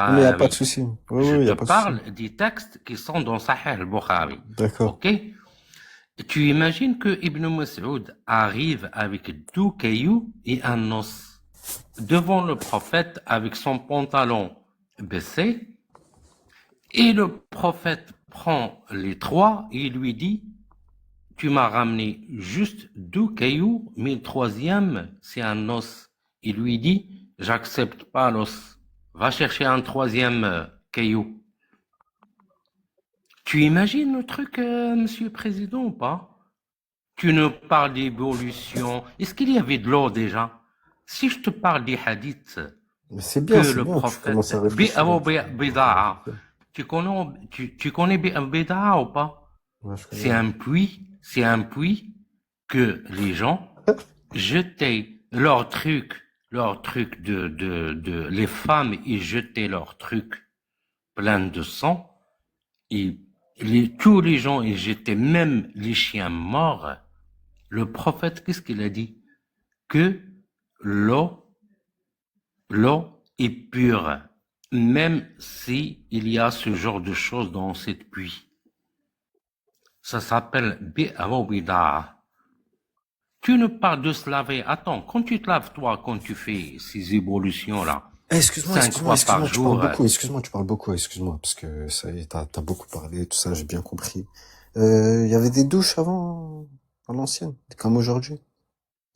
Mais il n'y a pas de al-Bukhari. souci. Oui, oui, Je il n'y te a pas de souci. parle des textes qui sont dans Sahih al-Bukhari. D'accord. OK? Tu imagines que Ibn Mas'ud arrive avec 2 cailloux et un os devant le prophète avec son pantalon baissé, et le prophète prend les 3 et lui dit: tu m'as ramené juste 2 cailloux, mais le troisième, c'est un os. Il lui dit: j'accepte pas l'os. Va chercher un troisième caillou. Tu imagines le truc, monsieur le président, ou pas? Tu nous parles d'évolution. Est-ce qu'il y avait de l'eau déjà? Si je te parle des hadiths Mais c'est que bien, c'est le bien. Tu commences prophète à réfléchir un petit peu. Bida'a, tu connais Bida'a ou pas? Ouais, je connais. C'est un puits que les gens jetaient leurs trucs les femmes, ils jetaient leurs trucs pleins de sang, et tous les gens, ils jetaient même les chiens morts. Le prophète, qu'est-ce qu'il a dit? Que l'eau, l'eau est pure, même si il y a ce genre de choses dans cette puits. Ça s'appelle Bi'awida. Tu ne parles de se laver. Attends, quand tu te laves, toi, quand tu fais ces évolutions-là, Excuse-moi, 5 fois par tu parles jour, beaucoup, excuse-moi, parce que ça y est, t'as beaucoup parlé, tout ça, j'ai bien compris. Il y avait des douches avant, à l'ancienne, comme aujourd'hui.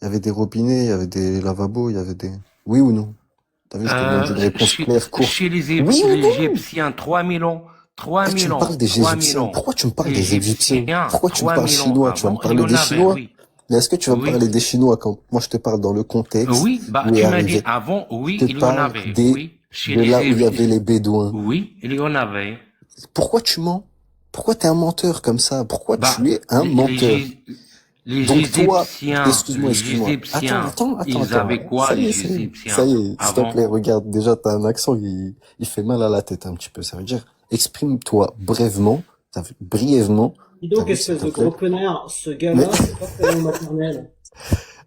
Il y avait des robinets, il y avait des lavabos, il y avait des... Oui ou non? T'as vu, je te demande une réponse chez, claire, courte. chez les, Oui ou les non? Égyptiens, 3000 ans, Eh, tu me parles des 3000 Égyptiens. ans. Pourquoi tu me parles des Égyptiens? Égyptiens, Pourquoi tu me trois parles mille ans chinois? Tu vas me avant, il y parler en des avait, Chinois? oui. Mais est-ce que tu vas me parler Oui. des Chinois quand moi je te parle dans le contexte Oui, bah, où est tu m'as dit arrivé? avant, Je oui, te il y en parle avait, oui. Chez de là les où il y avait Égyptiens, les Bédouins. oui, il y en avait. Pourquoi tu mens? Pourquoi t'es un menteur comme ça? Pourquoi tu Bah, es un menteur? les Donc toi, Les excuse-moi. Égyptiens, ils avaient Attends. quoi, les Ça Égyptiens, y est, s'il te plaît, avant? regarde, déjà t'as un accent, il fait mal à la tête un petit peu. Ça veut dire, exprime-toi brièvement, brièvement, Dis t'as donc, vu, s'il espèce te de plaît. gros connard, ce Mais, gars-là, c'est pas sa langue maternelle.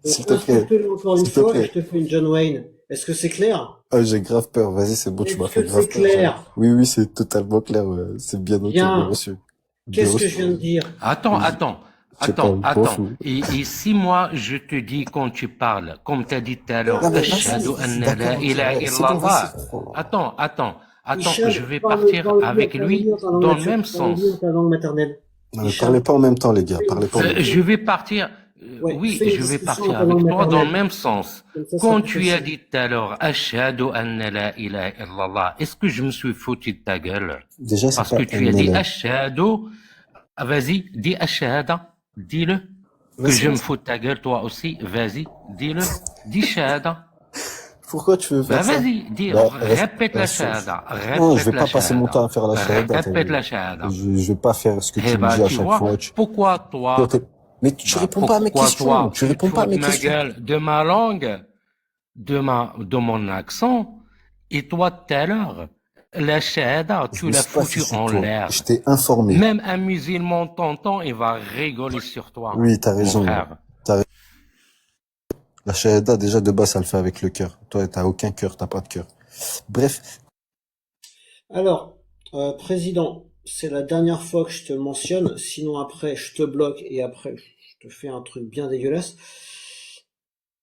Donc, s'il te plaît, insulte-le encore une s'il te fois et je plaît. te fais une John Wayne. Est-ce que c'est clair? Ah, j'ai grave peur. Vas-y, c'est bon, tu m'as Est-ce fait que c'est grave peur. clair? Oui, oui, c'est totalement clair. Ouais. C'est bien noté, bien Bien. reçu. Bien Qu'est-ce que reçu. je viens de dire? Attends, Je attends, je sais pas, attends, je m'en attends. fous. Et si moi, je te dis quand tu parles, comme tu as dit tout à l'heure, Non, mais Ashhadu vas-y, anna la d'accord, ok, ilaha ouais, c'est bon, vas-y. illallah. Attends, Hicham, je vais partir avec lui parle-lui en ta langue dans le même parle-lui en sens. ta langue maternelle. Non, mais parlez Hicham, pas en même temps, les gars. fais une Parlez pas en même temps. Je vais partir, ouais, oui, fais une je vais discussion en partir ta langue avec toi dans le maternelle. même sens. Comme ça sera Quand plus tu as facile. dit tout à l'heure, Ashhadu anna la ilaha illallah, est-ce que je me suis foutu de ta gueule? Déjà, c'est Parce pas que tu as dit NLA. Ashhadu, vas-y, dis Ashhada, dis-le. Que Vas-y, je me vas-y. fous de ta gueule, toi aussi, vas-y, dis-le. Dis Shahada. Pourquoi tu veux Ben faire ça? vas-y, dis, Bah, répète la c'est- Shahada, non, je répète vais la pas passer mon temps Shahada, à faire la shahada, t'as répète vu. la Shahada. Je vais pas faire ce que tu Eh me ben, dis à tu chaque vois, fois. pourquoi Toi, toi, mais tu bah, réponds pas à mes pourquoi questions. toi, Tu tu te réponds pas fous à de mes ma questions. gueule, de ma langue, de mon accent, et toi, tout à l'heure, la Shahada, Je tu me l'as suis pas foutu fichu de en toi. Je l'air. t'ai informé. Même un musulman t'entend, il va rigoler sur toi, Oui, t'as mon raison. frère. T'as raison. La shahada, déjà, de base, ça le fait avec le cœur. Toi, t'as aucun cœur, t'as pas de cœur. Bref, Alors, président, c'est la dernière fois que je te le mentionne, sinon après je te bloque et après je te fais un truc bien dégueulasse.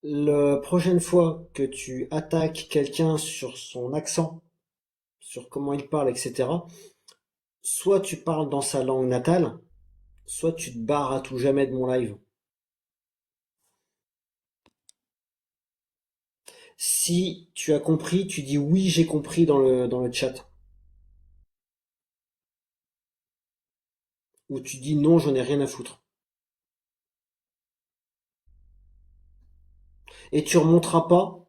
La prochaine fois que tu attaques quelqu'un sur son accent, sur comment il parle, etc., soit tu parles dans sa langue natale, soit tu te barres à tout jamais de mon live. Si tu as compris, tu dis oui, j'ai compris dans le chat. Ou tu dis non, j'en ai rien à foutre. Et tu remonteras pas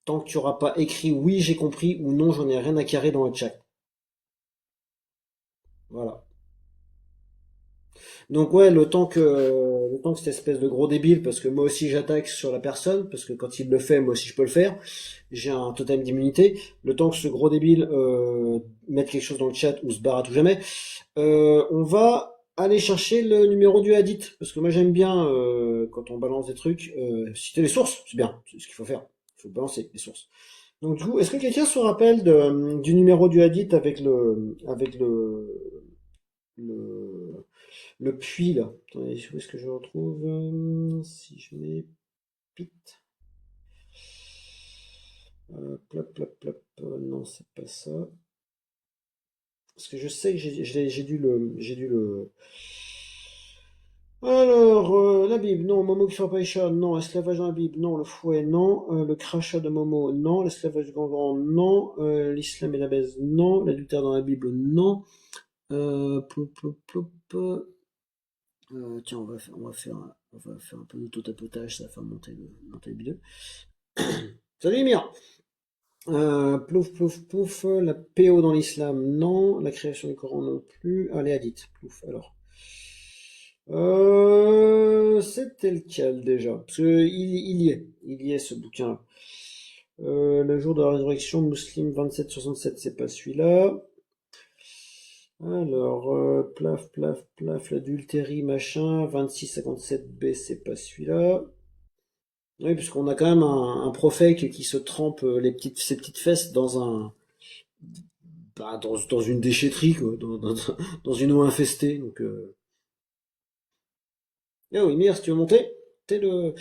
tant que tu auras pas écrit oui, j'ai compris ou non, j'en ai rien à carrer dans le chat. Voilà. Donc ouais, le temps que cette espèce de gros débile, parce que moi aussi j'attaque sur la personne, parce que quand il le fait, moi aussi je peux le faire. J'ai un totem d'immunité. Le temps que ce gros débile mette quelque chose dans le chat ou se barre à tout jamais, on va aller chercher le numéro du hadith, parce que moi j'aime bien quand on balance des trucs, citer les sources, c'est bien, c'est ce qu'il faut faire. Il faut balancer les sources. Donc du coup, est-ce que quelqu'un se rappelle du numéro du hadith avec le, le puits là? Attendez, où est-ce que je le retrouve? Si je mets pit. Plop, plop, plop. Non, c'est pas ça. Parce que je sais que j'ai dû le. Alors, la Bible, non. Momo qui frappe Aïcha, non. Esclavage dans la Bible, non. Le fouet, non. Le crachat de Momo, non. L'esclavage du Gangan, non. L'islam et la baise, non. L'adultère dans la Bible, non. Plop, plop, plop. Tiens, on va faire un peu de tapotage, ça va faire monter le bideux. Salut Mire. Plouf, plouf, plouf. La PO dans l'islam, non. La création du Coran non plus. Allez, hadith. Plouf, alors. C'était lequel déjà? Parce que il y est ce bouquin. Le jour de la résurrection, Muslim 27-67, c'est pas celui-là. Alors, plaf, plaf, plaf, l'adultérie, machin, 26-57B, c'est pas celui-là. Oui, puisqu'on a quand même un prophète qui se trempe ses petites fesses dans une déchetterie, quoi, dans une eau infestée. Donc, ah oui, Mire, si tu veux monter, t'es le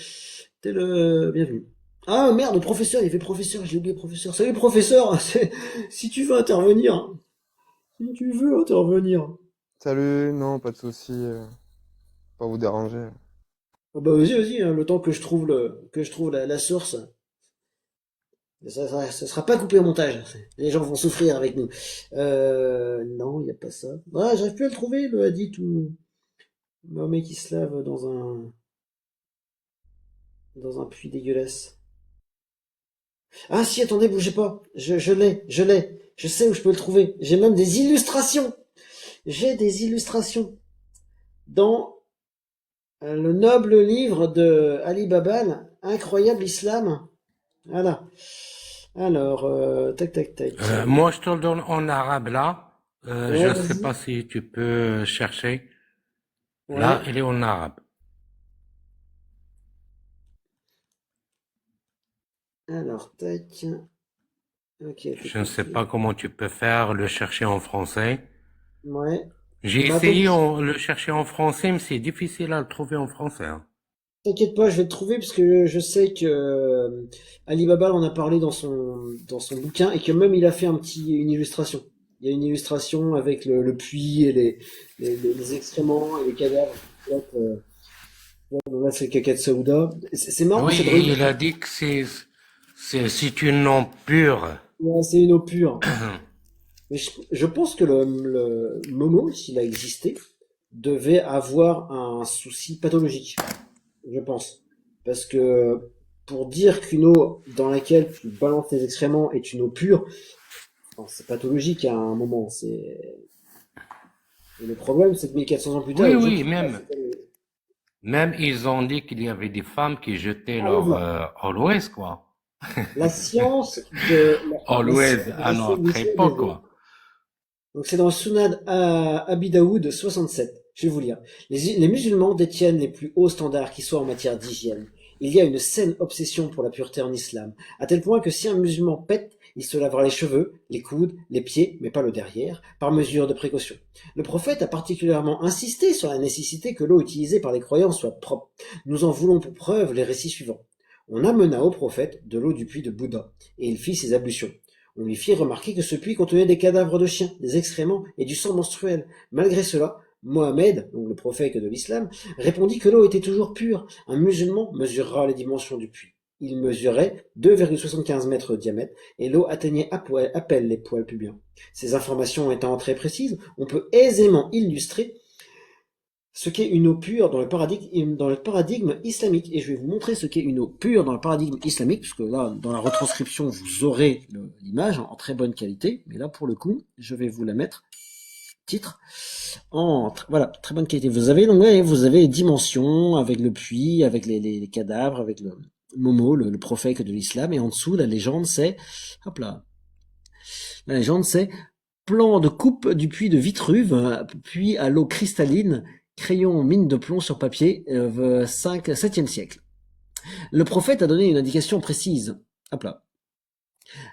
bienvenu. Ah merde, le professeur, il y avait professeur, j'ai oublié professeur. Salut professeur, si tu veux intervenir, si tu veux intervenir. Salut, non, pas de souci, pas vous déranger. Ah bah vas-y, hein, le temps que je trouve la source. Ça sera pas coupé au montage. Les gens vont souffrir avec nous. Non, il n'y a pas ça. Ah, j'arrive plus à le trouver, le hadith où Mahomet qui se lave dans un puits dégueulasse. Ah si, attendez, bougez pas. Je l'ai, je l'ai. Je sais où je peux le trouver. J'ai même des illustrations. J'ai des illustrations dans le noble livre de Ali Babal, Incroyable Islam. Voilà. Alors, tac, tac, tac. Moi, je te le donne en arabe là. Je Ouais, ne sais vas-y. pas si tu peux chercher. Là, Ouais. il est en arabe. Alors, tac. Ok, Je ne tac, sais tac. pas comment tu peux faire le chercher en français. Ouais. J'ai Bah, attends, essayé le chercher en français, mais c'est difficile à le trouver en français, hein. t'inquiète pas, je vais te trouver parce que je sais que Ali Baba en a parlé dans son bouquin et que même il a fait une illustration. Il y a une illustration avec le puits et les excréments et les cadavres. Là, c'est le caca de Saouda. C'est marrant Oui, cette et il religion. a dit que c'est une nom pure. Ouais, c'est une eau pure. Mais je pense que le Momo, s'il a existé, devait avoir un souci pathologique. Je pense. Parce que pour dire qu'une eau dans laquelle tu balances tes excréments est une eau pure, enfin, c'est pathologique à un moment. Et le problème, c'est que 1400 ans plus tard, il y Oui, a des gens oui, qui même ils ont dit qu'il y avait des femmes qui jetaient ah, le leur voilà. always, quoi. La science la Always science à essaie notre d'essayer de époque, l'évoluer. quoi. Donc c'est dans le Sunan à Abi Daoud 67. Je vais vous lire. Les musulmans détiennent les plus hauts standards qui soient en matière d'hygiène. Il y a une saine obsession pour la pureté en islam, à tel point que si un musulman pète, il se lavera les cheveux, les coudes, les pieds, mais pas le derrière, par mesure de précaution. Le prophète a particulièrement insisté sur la nécessité que l'eau utilisée par les croyants soit propre. Nous en voulons pour preuve les récits suivants. On amena au prophète de l'eau du puits de Bouddha, et il fit ses ablutions. On lui fit remarquer que ce puits contenait des cadavres de chiens, des excréments et du sang menstruel. Malgré cela, Mohammed, donc le prophète de l'islam, répondit que l'eau était toujours pure. Un musulman mesurera les dimensions du puits. Il mesurait 2,75 mètres de diamètre et l'eau atteignait à peine les poils pubiens. Ces informations étant très précises, on peut aisément illustrer ce qu'est une eau pure dans le paradigme islamique. Et je vais vous montrer ce qu'est une eau pure dans le paradigme islamique, puisque là, dans la retranscription, vous aurez l'image en très bonne qualité. Mais là, pour le coup, je vais vous la mettre, titre, voilà, très bonne qualité. Vous avez les dimensions, avec le puits, avec les cadavres, avec le Momo, le prophète de l'islam. Et en dessous, la légende, c'est, hop là, la légende, c'est plan de coupe du puits de Vitruve, puits à l'eau cristalline, crayon mine de plomb sur papier, 7e siècle. Le prophète a donné une indication précise. Hop là.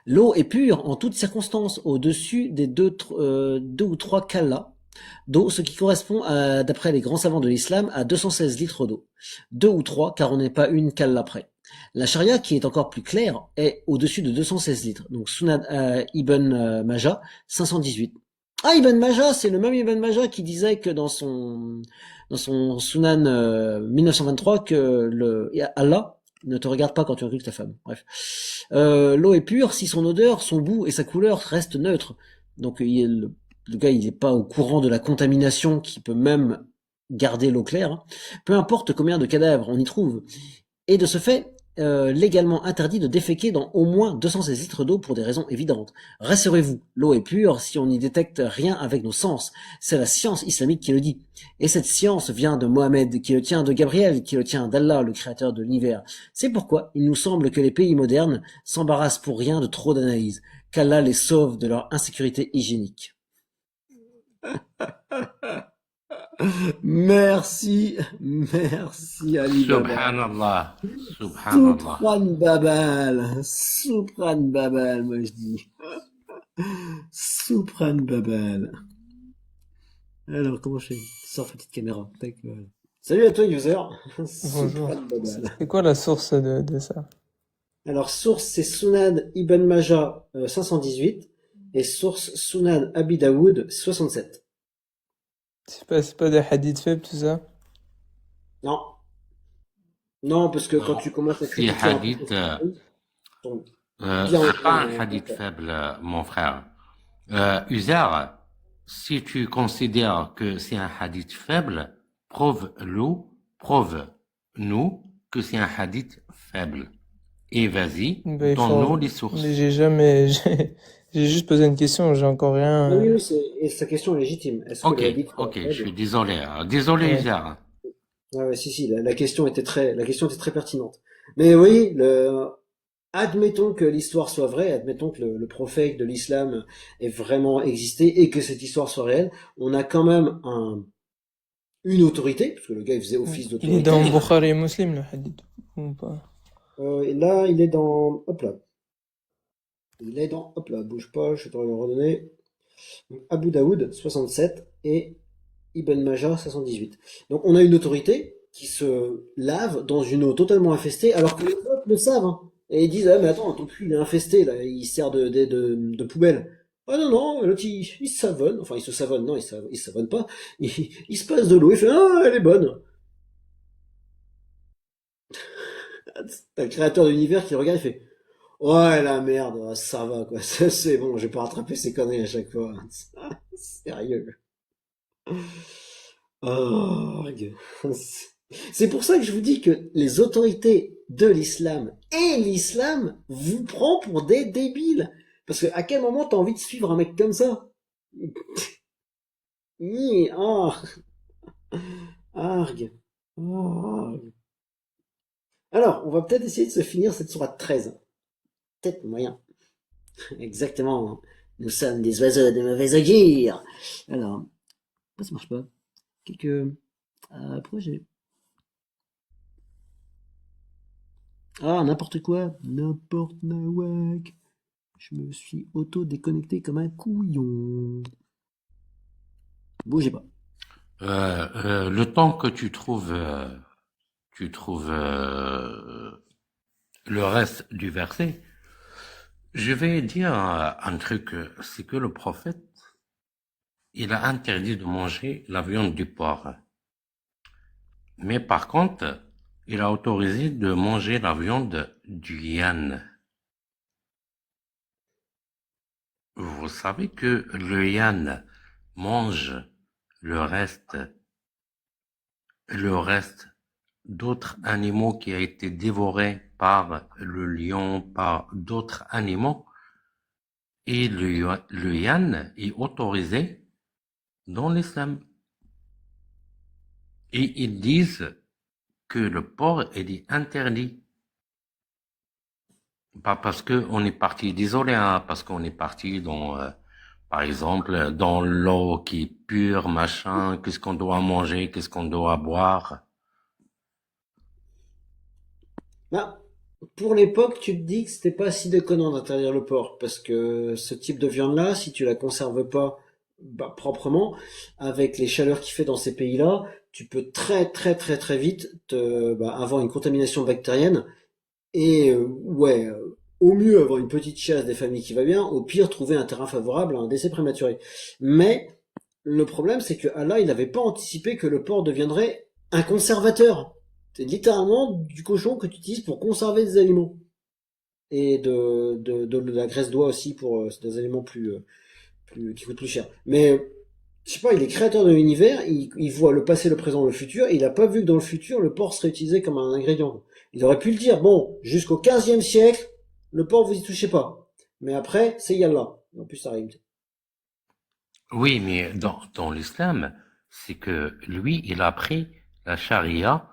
L'eau est pure en toutes circonstances, au-dessus des deux ou trois kalla d'eau, ce qui correspond à, d'après les grands savants de l'islam, à 216 litres d'eau. Deux ou trois, car on n'est pas une kalla près. La charia, qui est encore plus claire, est au-dessus de 216 litres. Donc Sunan Ibn Majah, 518. Ah, Ibn Majah, c'est le même Ibn Majah qui disait que dans son Sunan 1923 que Allah ne te regarde pas quand tu recrutes ta femme. Bref. L'eau est pure si son odeur, son goût et sa couleur restent neutres. Donc le gars, il n'est pas au courant de la contamination qui peut même garder l'eau claire, hein. Peu importe combien de cadavres on y trouve. Et de ce fait, légalement interdit de déféquer dans au moins 216 litres d'eau pour des raisons évidentes. Rassurez-vous, l'eau est pure si on n'y détecte rien avec nos sens. C'est la science islamique qui le dit. Et cette science vient de Mohammed, qui le tient de Gabriel, qui le tient d'Allah, le créateur de l'univers. C'est pourquoi il nous semble que les pays modernes s'embarrassent pour rien de trop d'analyse, qu'Allah les sauve de leur insécurité hygiénique. Merci Ali Baba. Subhanallah. Subhanallah. Soupran Babal, moi je dis. Soupran Babal. Alors, comment je fais? Sors petite caméra. Tac, voilà. Salut à toi, user. Bonjour. Soupran Babal. C'est quoi la source de ça? Alors, source, c'est Sunan Ibn Majah 518 et source Sunan Abi Daoud 67. C'est pas des hadiths faibles, tout ça? Non. Non, parce que quand Non. tu commences à Si critiquer un peu hadith, ton- c'est pas un hadith faible, mon frère. Uzer, si tu considères que c'est un hadith faible, prouve-nous que c'est un hadith faible. Et vas-y, Ben, donne-nous les sources. Mais j'ai juste posé une question, j'ai encore rien. Oui, et sa question est légitime. Est-ce que Ok, le hadith ok, faible? je suis désolé. Désolé, Ouais. Uzer. Ouais, si, la question était très pertinente. Mais oui, admettons que l'histoire soit vraie, admettons que le prophète de l'islam ait vraiment existé et que cette histoire soit réelle, on a quand même une autorité, parce que le gars il faisait office Il est d'autorité. dans Bukhari et Muslim, le hadith, ou pas? Et là, il est dans, hop là. Hop là, bouge pas, je vais te le redonner. Donc, Abu Daoud, 67, et Ibn Majah, 518. Donc, on a une autorité qui se lave dans une eau totalement infestée, alors que les autres le savent, hein. Et ils disent, ah, mais attends, ton puits, il est infesté, là, il sert de poubelle. Ah non, non, l'autre, il se savonne. Enfin, il se savonne, non, il se savonne pas. Il se passe de l'eau, il fait, ah, elle est bonne. T'as le créateur de l'univers qui regarde, il fait, ouais, la merde, ça va, quoi. C'est bon, je vais pas rattraper ces conneries à chaque fois. Sérieux. Oh, c'est pour ça que je vous dis que les autorités de l'islam et l'islam vous prend pour des débiles. Parce que à quel moment t'as envie de suivre un mec comme ça? Oh, argue. Oh. Alors, on va peut-être essayer de se finir cette sourate 13. Peut-être moyen. Exactement. Nous sommes des oiseaux de mauvais augure. Alors, pourquoi ça marche pas? Pourquoi j'ai... Ah, n'importe quoi. N'importe nawak. Je me suis auto-déconnecté comme un couillon. Bougez pas. Le temps que tu trouves le reste du verset, je vais dire un truc, c'est que le prophète, il a interdit de manger la viande du porc. Mais par contre, il a autorisé de manger la viande du yan. Vous savez que le yan mange le reste d'autres animaux qui a été dévoré par le lion, par d'autres animaux. Et le yan est autorisé dans l'islam. Et ils disent que le porc est interdit. Pas parce que on est parti d'isoler, hein, parce qu'on est parti dans, par exemple, dans l'eau qui est pure, machin, qu'est-ce qu'on doit manger, qu'est-ce qu'on doit boire. Ah, Pour l'époque, tu te dis que c'était pas si déconnant d'interdire le porc, parce que ce type de viande-là, si tu la conserves pas proprement, avec les chaleurs qu'il fait dans ces pays-là, tu peux très très très très vite avoir une contamination bactérienne et au mieux avoir une petite chasse des familles qui va bien, au pire trouver un terrain favorable à un décès prématuré. Mais le problème, c'est que Allah, il n'avait pas anticipé que le porc deviendrait un conservateur. C'est littéralement du cochon que tu utilises pour conserver des aliments. Et de la graisse d'oie aussi pour c'est des aliments qui coûtent plus cher. Mais je sais pas, il est créateur de l'univers, il voit le passé, le présent, le futur, et il a pas vu que dans le futur, le porc serait utilisé comme un ingrédient. Il aurait pu le dire, bon, jusqu'au 15e siècle, le porc vous y touchez pas. Mais après, c'est Yallah. En plus, ça arrive. Oui, mais dans l'islam, c'est que lui, il a pris la charia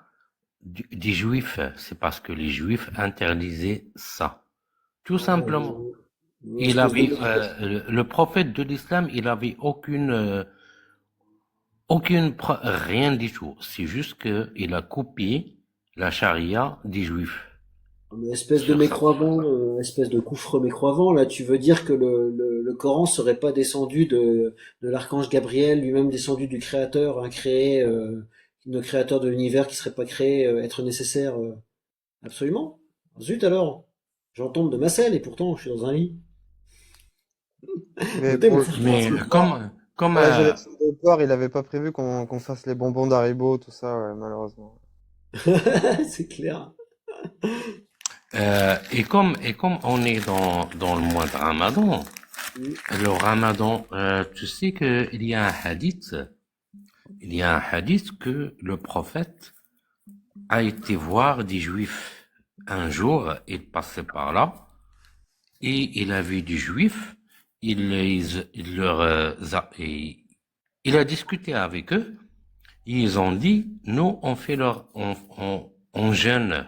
des juifs. C'est parce que les juifs interdisaient ça. Tout simplement. Une Il espèce avait, de... le prophète de l'islam, il avait rien du tout. C'est juste que il a copié la charia des juifs. Une espèce de Sur ça. mécroyant, espèce de couffre mécroyant. Là, tu veux dire que le Coran serait pas descendu de l'archange Gabriel, lui-même descendu du Créateur, incréé, le Créateur de l'univers qui serait pas créé, être nécessaire, absolument. Zut alors, j'en tombe de ma selle et pourtant je suis dans un lit. Mais Notez pour mon le, Mais suspense. comme pour la génération de porc, il avait pas prévu qu'on fasse les bonbons d'Haribo, tout ça, ouais, malheureusement. C'est clair. et comme on est dans le mois de Ramadan, Mm. le Ramadan, tu sais que il y a un hadith que le prophète a été voir des Juifs. Un jour, il passait par là et il a vu des Juifs. Il leur il a discuté avec eux. Ils ont dit, nous, on jeûne.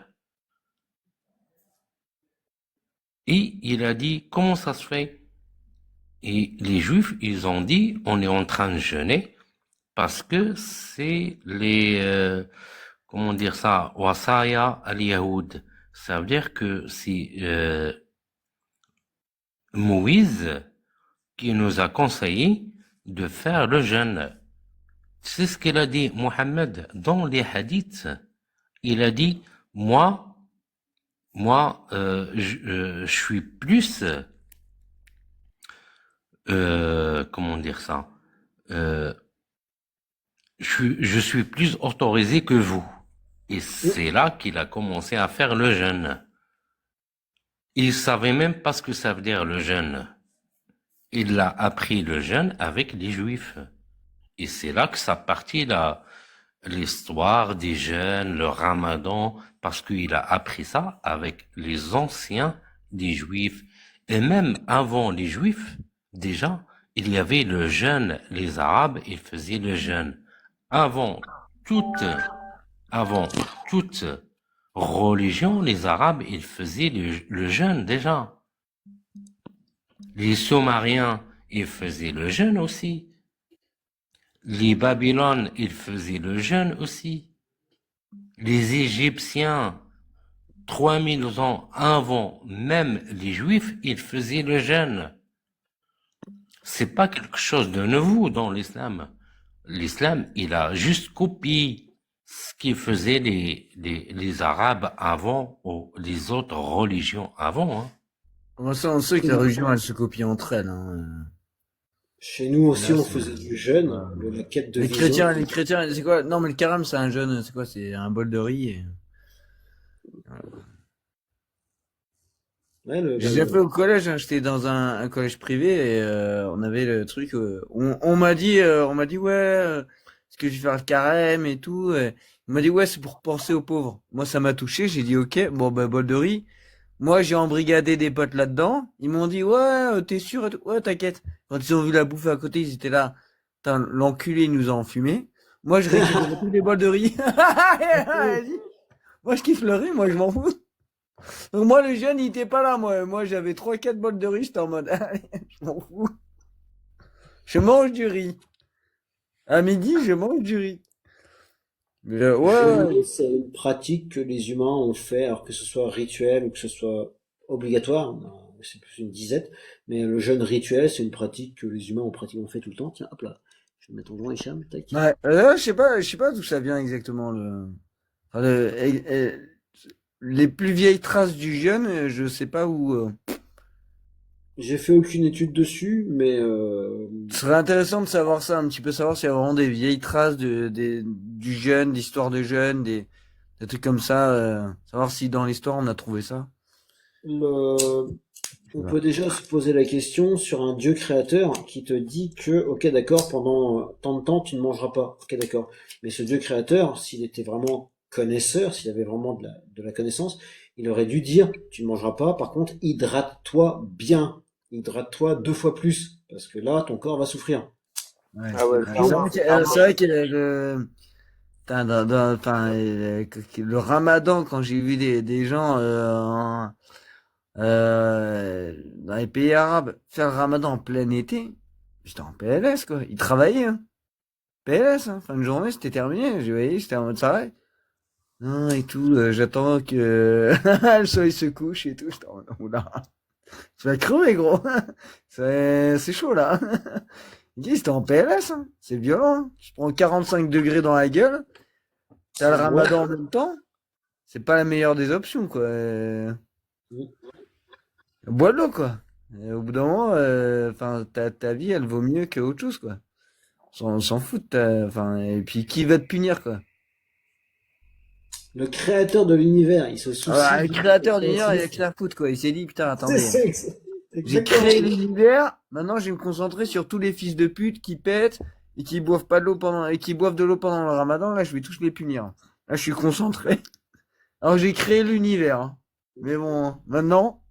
Et il a dit, comment ça se fait? Et les Juifs, ils ont dit, on est en train de jeûner parce que c'est comment dire ça, wasaya al-Yahoud. Ça veut dire que c'est Moïse qui nous a conseillé de faire le jeûne. C'est ce qu'il a dit, Mohammed, dans les hadiths. Il a dit, moi, je suis plus, comment dire ça, euh, je suis plus autorisé que vous. Et Mm. c'est là qu'il a commencé à faire le jeûne. Il savait même pas ce que ça veut dire le jeûne. Il a appris le jeûne avec les Juifs. Et c'est là que ça partit l'histoire des jeûnes, le Ramadan, parce qu'il a appris ça avec les anciens des Juifs. Et même avant les Juifs, déjà, il y avait le jeûne. Les Arabes, ils faisaient le jeûne. Avant toute, avant toute religion, les Arabes, ils faisaient le jeûne déjà. Les Sumériens, ils faisaient le jeûne aussi. Les Babylones, ils faisaient le jeûne aussi. Les Égyptiens, 3000 ans avant même les Juifs, ils faisaient le jeûne. C'est pas quelque chose de nouveau dans l'islam. L'islam, il a juste copié ce qu'ils faisaient les Arabes avant ou les autres religions avant. Hein. Bon, ça, on sait que la religion, elle se copie entre elles. Hein. Chez nous aussi, Là, on c'est... faisait du jeûne, ouais. de la quête de Les vision. chrétiens, c'est quoi? Non, mais le carême, c'est un jeûne, c'est quoi? C'est un bol de riz. Ouais, J'ai déjà fait au collège, hein, j'étais dans un collège privé et on avait le truc. On m'a dit ouais, est-ce que je vais faire le carême et tout. On m'a dit ouais, c'est pour penser aux pauvres. Moi, ça m'a touché. J'ai dit ok, bon bah bol de riz. Moi, j'ai embrigadé des potes là-dedans. Ils m'ont dit ouais, t'es sûr et tout. Ouais, t'inquiète. Quand ils ont vu la bouffe à côté, ils étaient là. Putain, l'enculé il nous a enfumé. Moi, je récupère tous les bols de riz. Vas-y. Moi, je kiffe le riz. Moi, je m'en fous. Donc moi, le jeune, il était pas là, moi. Moi, j'avais 3-4 bols de riz, j'étais en mode, allez, je m'en fous. Je mange du riz. À midi, je mange du riz. Mais, Le ouais, jeûner, ouais. c'est une pratique que les humains ont fait, alors que ce soit rituel ou que ce soit obligatoire, c'est plus une disette, mais le jeûne rituel, c'est une pratique que les humains ont pratiquement fait tout le temps. Tiens, hop là, je vais mettre ton joint, Hicham, tac. Ouais, je sais pas d'où ça vient exactement enfin, les plus vieilles traces du jeûne, je sais pas où. J'ai fait aucune étude dessus, mais Ce serait intéressant de savoir ça, un petit peu savoir s'il y a vraiment des vieilles traces du jeûne, d'histoire de jeûne, des trucs comme ça, savoir si dans l'histoire on a trouvé ça. le, Je sais on pas. peut déjà se poser la question sur un Dieu créateur qui te dit que, ok, d'accord, pendant tant de temps, tu ne mangeras pas. Ok, d'accord. Mais ce Dieu créateur, s'il était vraiment connaisseur, s'il avait vraiment de la connaissance, il aurait dû dire, tu ne mangeras pas, par contre, hydrate-toi bien. Hydrate-toi 2 fois plus. Parce que là, ton corps va souffrir. Ouais. Ah ouais, Le Dieu, C'est vrai que putain, enfin, le Ramadan, quand j'ai vu des gens dans les pays arabes faire le Ramadan en plein été, j'étais en PLS quoi. Ils travaillaient, hein. PLS, hein. Fin de journée, c'était terminé. Je voyais, c'était en mode ça va. Non, et tout, j'attends que le soleil se couche et tout. J'étais en mode, oula, tu vas crever, gros. C'est chaud, là. Il dit, c'était en PLS, hein. C'est violent, hein. Tu prends 45 degrés dans la gueule, t'as le ouais. ramadan en même temps. C'est pas la meilleure des options, quoi. Bois de l'eau, quoi. Et au bout d'un moment, enfin, ta vie, elle vaut mieux que autre chose, quoi. On s'en fout de enfin, et puis qui va te punir, quoi. Le créateur de l'univers, il se Alors, soucie le de créateur d'univers, il a l'existence. que la foutre, quoi. Il s'est dit, putain, C'est attendez. c'est J'ai exactement créé ça. l'univers, maintenant je vais me concentrer sur tous les fils de pute qui pètent et qui boivent pas de l'eau pendant et qui boivent de l'eau pendant le ramadan, là je vais tous les punir. Là je suis concentré. Alors j'ai créé l'univers, hein. Mais bon, maintenant,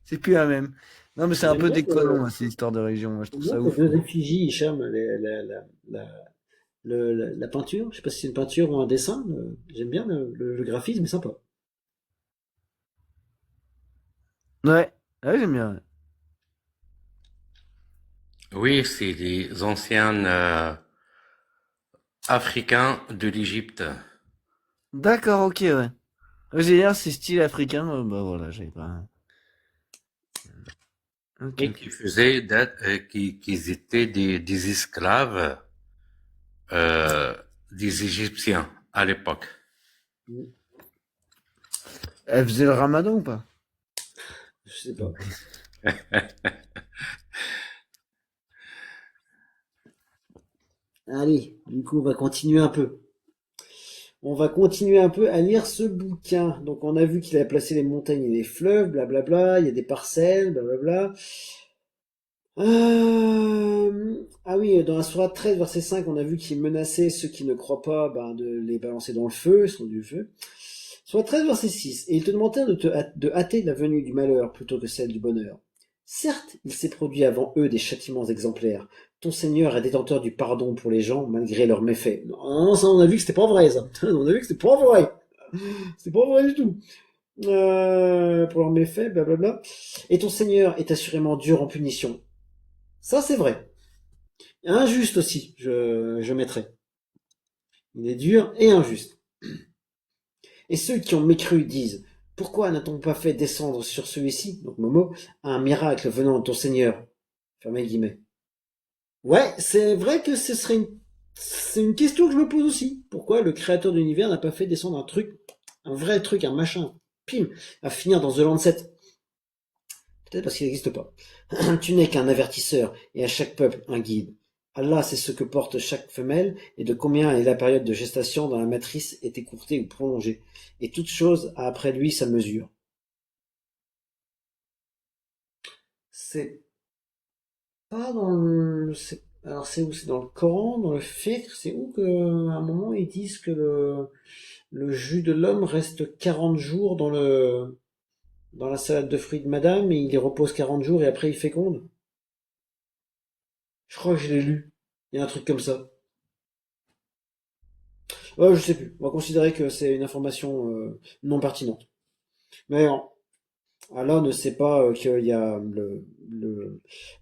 c'est plus la même. Non mais c'est un J'aime peu bien déconnant, que, moi, ces histoires de religion, moi je j'aime trouve bien ça tes ouf, deux quoi. effigies, Hicham, la peinture. Je sais pas si c'est une peinture ou un dessin. J'aime bien le graphisme, est sympa. Ouais, ouais j'aime bien. Ouais. Oui, c'est les anciens Africains de l'Égypte. D'accord, ok, ouais. Ouais, j'ai dire c'est style africain, bah voilà, j'avais pas. Ok, Et ok. qui faisaient qu'ils étaient des esclaves des Égyptiens à l'époque. Elle faisait le ramadan ou pas? Je sais pas. Allez, du coup, on va continuer un peu. On va continuer un peu à lire ce bouquin. Donc, on a vu qu'il avait placé les montagnes et les fleuves, blablabla. Il y a des parcelles, blablabla. Ah oui, dans la sourate 13, verset 5, on a vu qu'il menaçait ceux qui ne croient pas ben, de les balancer dans le feu, ils sont du feu. Sourate 13, verset 6, et ils te demandèrent de hâter la venue du malheur plutôt que celle du bonheur. Certes, il s'est produit avant eux des châtiments exemplaires. Ton Seigneur est détenteur du pardon pour les gens malgré leurs méfaits. Non, ça on a vu que c'était pas vrai, ça. On a vu que c'était pas vrai. C'était pas vrai du tout. Pour leurs méfaits, blablabla. Et ton Seigneur est assurément dur en punition. Ça, c'est vrai. Injuste aussi, je mettrais. Il est dur et injuste. Et ceux qui ont mécru disent, pourquoi n'a-t-on pas fait descendre sur celui-ci, donc Momo, un miracle venant de ton Seigneur? Fermez les guillemets. Ouais, c'est vrai que c'est une question que je me pose aussi. Pourquoi le créateur de l'univers n'a pas fait descendre un truc, un vrai truc, un machin, pim, à finir dans The Lancet? Peut-être parce qu'il n'existe pas. Tu n'es qu'un avertisseur, et à chaque peuple un guide. Allah sait ce que porte chaque femelle, et de combien est la période de gestation dans la matrice est écourtée ou prolongée. Et toute chose a après lui sa mesure. C'est pas dans le... Alors c'est où? C'est dans le Coran, dans le fiqh? C'est où que, à un moment, ils disent que le jus de l'homme reste 40 jours dans la salade de fruits de madame, et il y repose 40 jours, et après il féconde? Je crois que je l'ai lu. Il y a un truc comme ça. Je sais plus. On va considérer que c'est une information non pertinente. Mais Allah ne sait pas qu'il y a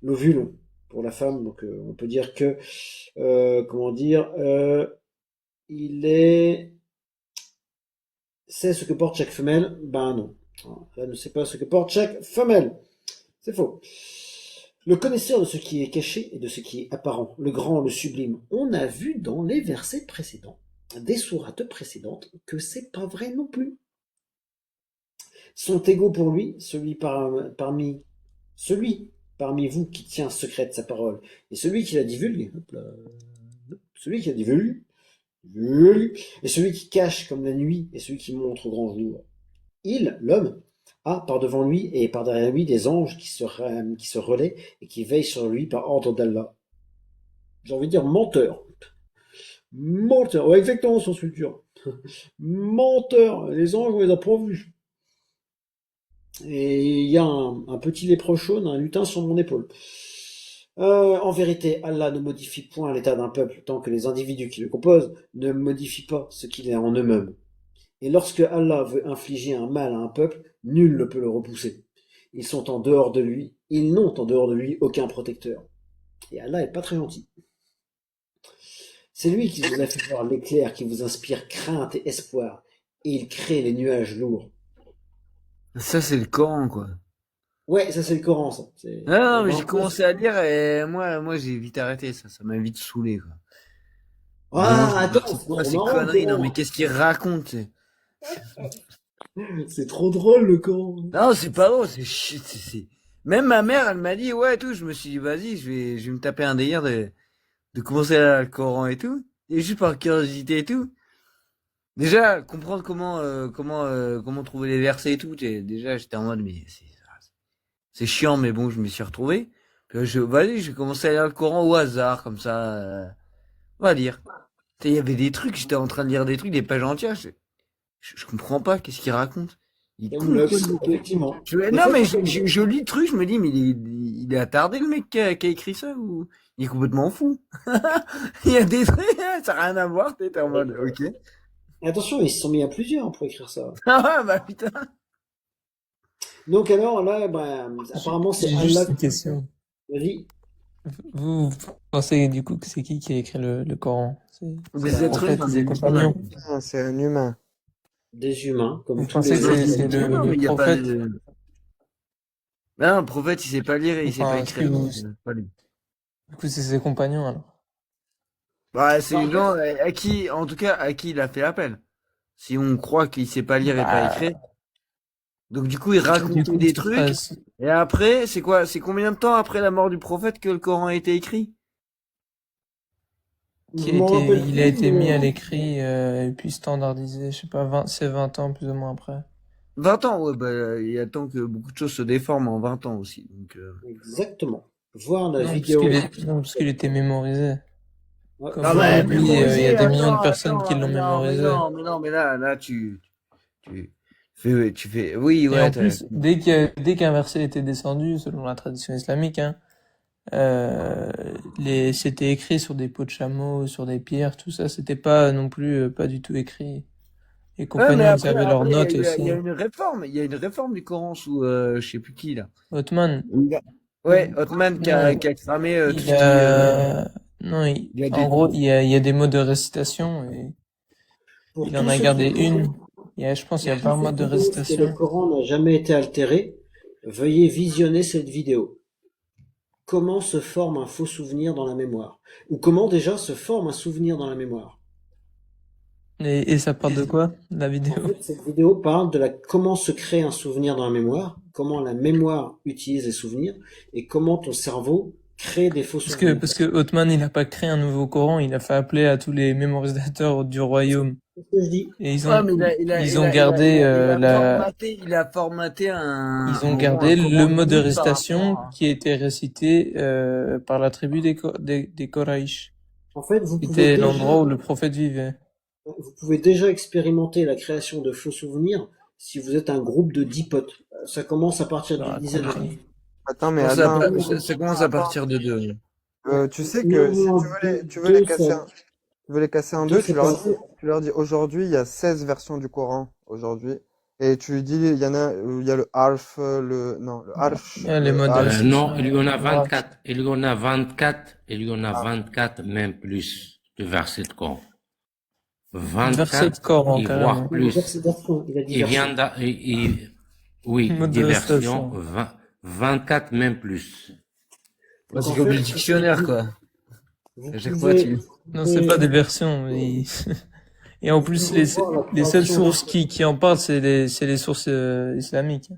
l'ovule pour la femme, donc on peut dire que comment dire, il est... C'est ce que porte chaque femelle? Ben non. Allah ne sait pas ce que porte chaque femelle. C'est faux. Le connaisseur de ce qui est caché et de ce qui est apparent, le grand, le sublime. On a vu dans les versets précédents, des sourates précédentes, que c'est pas vrai non plus. Sont égaux pour lui, celui parmi vous qui tient secrète sa parole, et celui qui la divulgue, hop là, celui qui la divulgue, et celui qui cache comme la nuit, et celui qui montre au grand jour. Il, l'homme, a par devant lui et par derrière lui des anges qui se relaient et qui veillent sur lui par ordre d'Allah. J'ai envie de dire menteur. Menteur, ouais, exactement son futur. Menteur, les anges, on les a pas vus. Et il y a un petit lépreux chauve, un lutin sur mon épaule. En vérité, Allah ne modifie point l'état d'un peuple tant que les individus qui le composent ne modifient pas ce qu'il est en eux-mêmes. Et lorsque Allah veut infliger un mal à un peuple, nul ne peut le repousser. Ils sont en dehors de lui, ils n'ont en dehors de lui aucun protecteur. Et Allah est pas très gentil. C'est lui qui vous a fait voir l'éclair qui vous inspire crainte et espoir, et il crée les nuages lourds. Ça, c'est le Coran, quoi. Ouais, ça c'est le Coran, ça. Non, mais j'ai commencé à lire et moi, j'ai vite arrêté, ça. Ça m'a vite saoulé, quoi. Ah, Non, attends, c'est quoi c'est ces trop marrant, conneries? le Non, Coran. mais qu'est-ce qu'il raconte? C'est trop drôle, le Coran. Non, c'est pas drôle, Même ma mère, elle m'a dit, ouais, tout, je me suis dit, vas-y, je vais me taper un délire de commencer à lire le Coran et tout. Et juste par curiosité et tout. Déjà, comprendre comment trouver les versets et tout, déjà, j'étais en mode, mais c'est chiant, mais bon, je m'y suis retrouvé. Puis vas-y, j'ai commencé à lire le Coran au hasard, comme ça, on va lire. Tu sais, il y avait des trucs, j'étais en train de lire des trucs, des pages entières, je comprends pas, qu'est-ce qu'il raconte? Il est Comme con, le quoi, effectivement. non, mais je lis le truc, je me dis, mais il est attardé, le mec qui a écrit ça, ou il est complètement fou. Il y a des trucs, ça n'a rien à voir, t'es en mode, ok. Et attention, ils se sont mis à plusieurs pour écrire ça. Ah, bah putain. Donc alors, là, bah, apparemment, c'est J'ai juste Allah une qui... question. Vas-y. Vous pensez du coup que c'est qui a écrit le Coran? C'est Des un êtres prophète, humains, des des compagnons? Ah, c'est un humain. Des humains, comme Vous tous pensez les que autres. c'est Non, mais le il y a pas prophète? de... Non, le prophète, il sait pas lire et il sait pas Enfin, est-ce que écrire. vous... Pas lui. Du coup, c'est ses compagnons alors? Bah, c'est les gens à qui, en tout cas, à qui il a fait appel. Si on croit qu'il sait pas lire et pas Bah, écrire. Donc, du coup, il du racontait coup, des trucs. Et après, c'est quoi? C'est combien de temps après la mort du prophète que le Coran a été écrit? Je m'en rappelle il a plus, été mis à mais... l'écrit et puis standardisé, je sais pas, c'est 20 ans plus ou moins après. 20 ans, ouais, bah, il attend que beaucoup de choses se déforment en 20 ans aussi. Donc, Exactement. Voir la Non, vidéo. non, parce qu'il était mémorisé. Ouais. Comme ah ouais, aujourd'hui, il y a mémoriser, des millions de attends, personnes qui l'ont mémorisé. mais non, mais là, tu fais, oui, Et ouais, en plus, dès qu'un verset était descendu, selon la tradition islamique, hein, c'était écrit sur des peaux de chameau, sur des pierres, tout ça, c'était pas non plus pas du tout écrit. Les ouais, mais compagnons, ils avaient leurs après, notes il aussi. y a il y a une réforme du Coran sous, je sais plus qui, là. Othman, Ouais, Othman qui a non, cramé tout ce il qui, a, non, il a en des, gros, il y a des modes de récitation et Pour il en tous a ceux gardé qui une. Je pense qu'il y a tous 20 ceux modes de qui pensent que le récitation. Coran n'a jamais été altéré, veuillez visionner cette vidéo. Comment se forme un faux souvenir dans la mémoire? Ou comment déjà se forme un souvenir dans la mémoire? Et ça parle de quoi, la En vidéo? fait, cette vidéo parle de comment se crée un souvenir dans la mémoire, comment la mémoire utilise les souvenirs, et comment ton cerveau crée des faux souvenirs. Parce que Othman, il a pas créé un nouveau Coran, il a fait appeler à tous les mémorisateurs du royaume. C'est ce que je dis. Et ouais, mais ils ont gardé il a formaté ils ont gardé le mode de commandement par récitation rapport à- qui était récité par la tribu des Quraysh. En fait, vous pouvez C'était déjà, l'endroit où le prophète vivait. vous pouvez déjà expérimenter la création de faux souvenirs si vous êtes un groupe de 10 potes. Ça commence à partir Ah, d'une dizaine de connerie. potes. Attends, mais Ça, attends, ça commence à partir de 2. tu sais que si tu veux les casser tu veux les casser en deux, tu leur dis aujourd'hui, il y a 16 versions du Coran aujourd'hui. Et tu lui dis, il y en a, il y a le harf, non, le harf, Les modes de harf. récitation. Non, il y en a 24. Il y en a 24. Il y en a 24, même plus, de versets de Coran. Verset de 24 Coran, et carrément. voire plus. Il a dit Il vient oui, Mode des de versions, restauration. 24 même plus. Bah, Donc, c'est en comme fait, le dictionnaire, quoi. vous À chaque fois, pouvez, Non, c'est pas des versions. Et en vous plus, pouvez voir la les seules création sources qui en parlent, c'est les sources islamiques.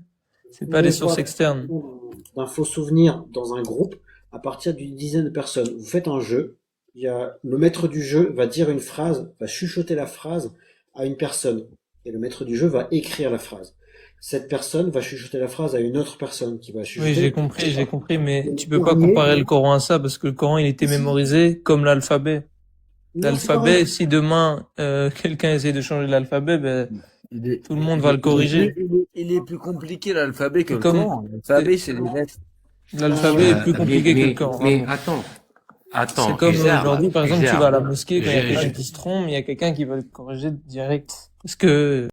C'est pas pouvez les voir sources la externes. création d'un faux souvenir dans un groupe à partir d'une dizaine de personnes. Vous faites un jeu, le maître du jeu va dire une phrase, va chuchoter la phrase à une personne, et le maître du jeu va écrire la phrase. Cette personne va chuchoter la phrase à une autre personne qui va Oui, chuchoter. j'ai compris, mais Le tu peux pas dernier- comparer le Coran à ça parce que le Coran, il était mémorisé comme l'alphabet. Non, c'est pas vrai. L'alphabet, si demain quelqu'un essaie de changer l'alphabet, ben tout le monde va le corriger. Il est plus compliqué l'alphabet que C'est le comme- Coran. L'alphabet, c'est les lettres. L'alphabet est plus compliqué que le Coran. Mais vraiment. attends, C'est comme Isard, aujourd'hui, par exemple, tu Isard, vas à la mosquée, quand il y a je- quelqu'un qui se trompe, il y a quelqu'un qui va le corriger direct. Parce que